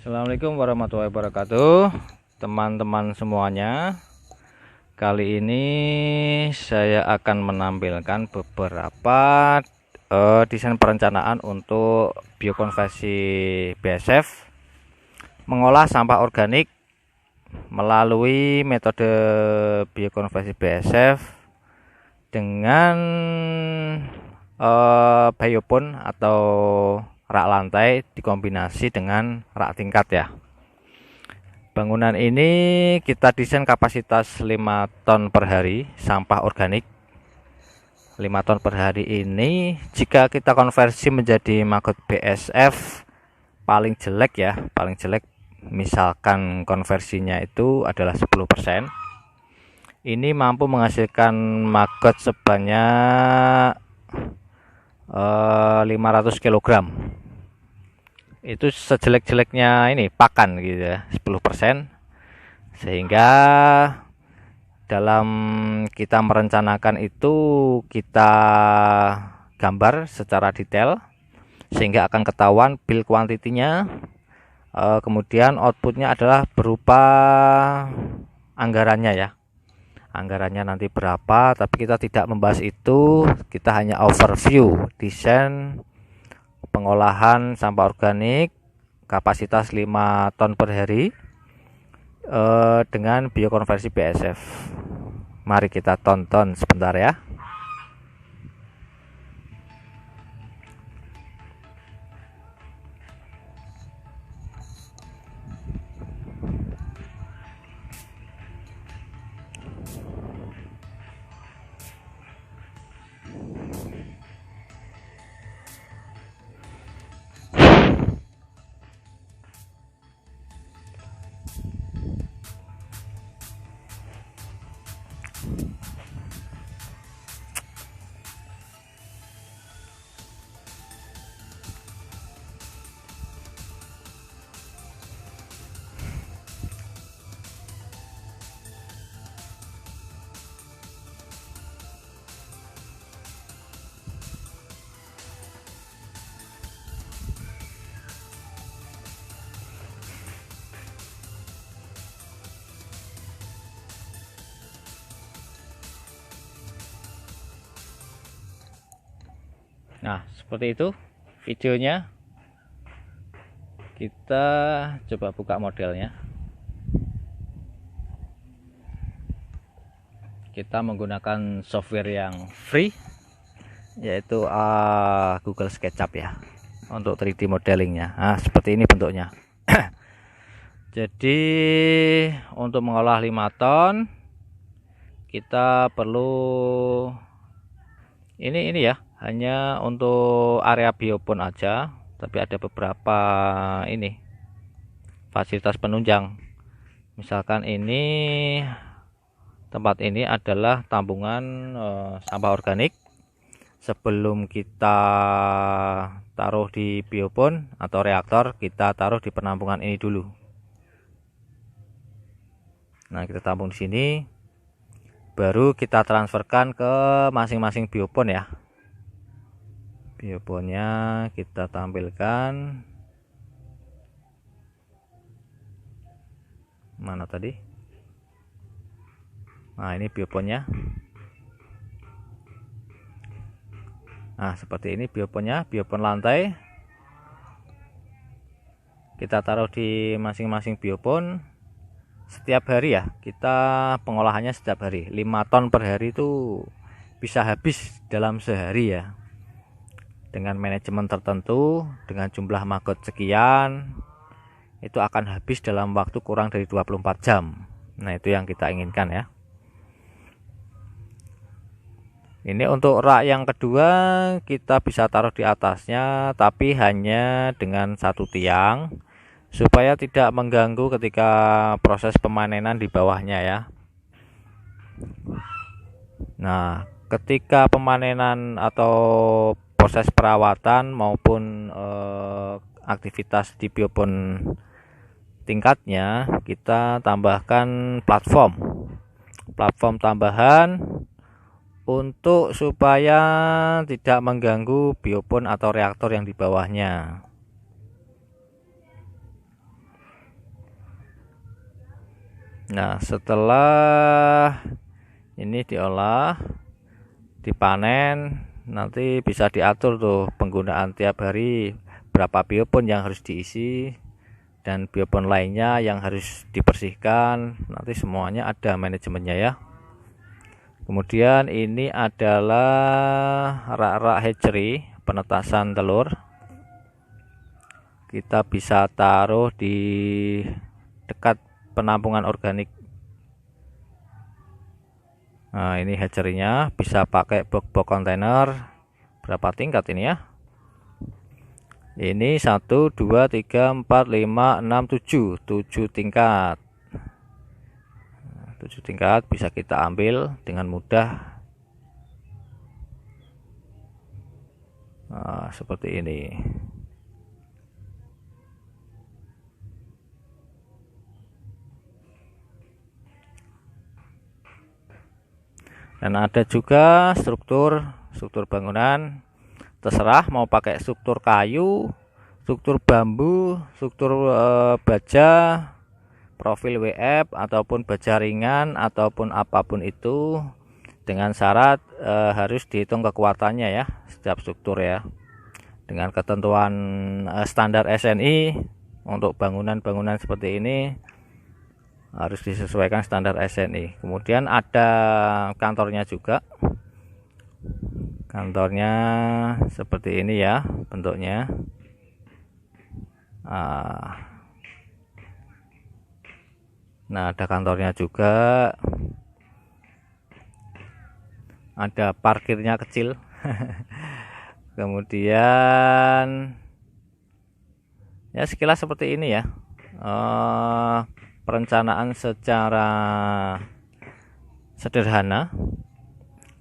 Assalamualaikum warahmatullahi wabarakatuh, teman-teman semuanya. Kali ini saya akan menampilkan beberapa desain perencanaan untuk biokonversi BASF mengolah sampah organik melalui metode biokonversi BASF dengan biopon atau rak lantai dikombinasi dengan rak tingkat ya. Bangunan ini kita desain kapasitas 5 ton per hari sampah organik. 5 ton per hari ini jika kita konversi menjadi maggot BASF paling jelek ya, paling jelek misalkan konversinya itu adalah 10%. Ini mampu menghasilkan maggot sebanyak 500 kg. Itu sejelek-jeleknya ini pakan gitu ya, 10%. Sehingga dalam kita merencanakan itu kita gambar secara detail sehingga akan ketahuan build quantity-nya. Kemudian outputnya adalah berupa anggarannya ya. Anggarannya nanti berapa, tapi kita tidak membahas itu, kita hanya overview desain pengolahan sampah organik kapasitas 5 ton per hari dengan biokonversi BASF. Mari kita tonton sebentar ya. Nah, seperti itu videonya. Kita coba buka modelnya. Kita menggunakan software yang free, yaitu Google SketchUp ya, untuk 3D modelingnya. Nah, seperti ini bentuknya. Jadi untuk mengolah 5 ton kita perlu ini ya, hanya untuk area biopon aja, tapi ada beberapa ini fasilitas penunjang. Misalkan ini tempat ini adalah tambungan sampah organik. Sebelum kita taruh di biopon atau reaktor, kita taruh di penampungan ini dulu. Nah, kita tampung di sini, baru kita transferkan ke masing-masing biopon ya. Bioponnya kita tampilkan. Mana tadi? Nah, ini bioponnya. Nah, seperti ini bioponnya, biopon lantai. Kita taruh di masing-masing biopon. Setiap hari ya, kita pengolahannya setiap hari. 5 ton per hari itu bisa habis dalam sehari ya. Dengan manajemen tertentu, dengan jumlah maggot sekian, itu akan habis dalam waktu kurang dari 24 jam. Nah, itu yang kita inginkan ya. Ini untuk rak yang kedua, kita bisa taruh di atasnya, tapi hanya dengan satu tiang, supaya tidak mengganggu ketika proses pemanenan di bawahnya ya. Nah, ketika pemanenan atau proses perawatan maupun aktivitas di biopon tingkatnya, kita tambahkan platform tambahan untuk supaya tidak mengganggu biopon atau reaktor yang di bawahnya. Nah, setelah ini diolah, dipanen, nanti bisa diatur tuh penggunaan tiap hari, berapa biopon yang harus diisi dan biopon lainnya yang harus dibersihkan. Nanti semuanya ada manajemennya ya. Kemudian ini adalah rak-rak hatchery, penetasan telur. Kita bisa taruh di dekat penampungan organik. Nah, ini hatchery-nya, bisa pakai box kontainer. Berapa tingkat ini ya? Ini 1 2 3 4 5 6 7 tingkat. 7 tingkat bisa kita ambil dengan mudah. Nah, seperti ini. Dan ada juga struktur bangunan, terserah mau pakai struktur kayu, struktur bambu, struktur baja, profil WF ataupun baja ringan ataupun apapun itu, dengan syarat harus dihitung kekuatannya ya setiap struktur ya, dengan ketentuan standar SNI. Untuk bangunan-bangunan seperti ini harus disesuaikan standar SNI. Kemudian ada kantornya juga. Kantornya seperti ini ya bentuknya. Nah, ada kantornya juga. Ada parkirnya kecil. Kemudian ya sekilas seperti ini ya. Perencanaan secara sederhana.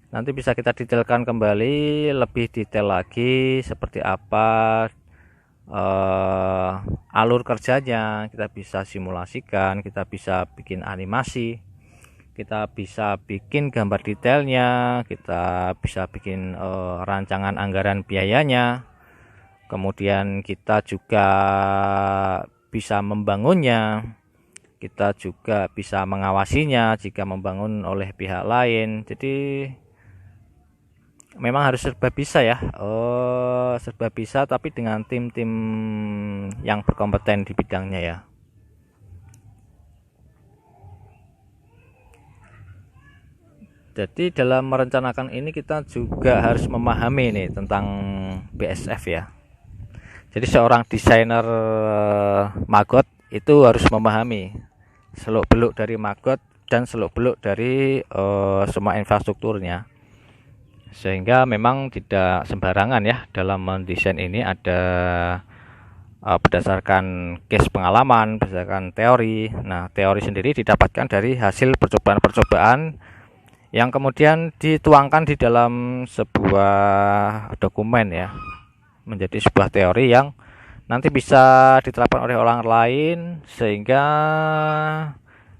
Nanti bisa kita detailkan kembali, lebih detail lagi seperti apa alur kerjanya. Kita bisa simulasikan, kita bisa bikin animasi, kita bisa bikin gambar detailnya, kita bisa bikin rancangan anggaran biayanya. Kemudian kita juga bisa membangunnya, kita juga bisa mengawasinya jika membangun oleh pihak lain. Jadi memang harus serba bisa ya, serba bisa, tapi dengan tim-tim yang berkompeten di bidangnya ya. Jadi dalam merencanakan ini kita juga harus memahami nih tentang BSF ya. Jadi seorang desainer maggot itu harus memahami seluk-beluk dari maggot dan seluk-beluk dari semua infrastrukturnya. Sehingga memang tidak sembarangan ya dalam mendesain ini, ada berdasarkan case pengalaman, berdasarkan teori. Nah, teori sendiri didapatkan dari hasil percobaan-percobaan yang kemudian dituangkan di dalam sebuah dokumen ya, menjadi sebuah teori yang nanti bisa diterapkan oleh orang lain sehingga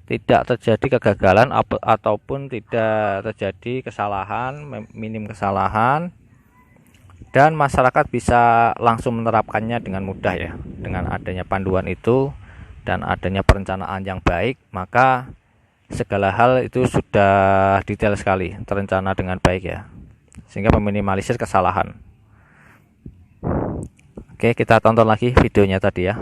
tidak terjadi kegagalan ataupun tidak terjadi kesalahan, minim kesalahan, dan masyarakat bisa langsung menerapkannya dengan mudah ya. Dengan adanya panduan itu dan adanya perencanaan yang baik, maka segala hal itu sudah detail sekali, terencana dengan baik ya, sehingga meminimalisir kesalahan. Oke, kita tonton lagi videonya tadi ya.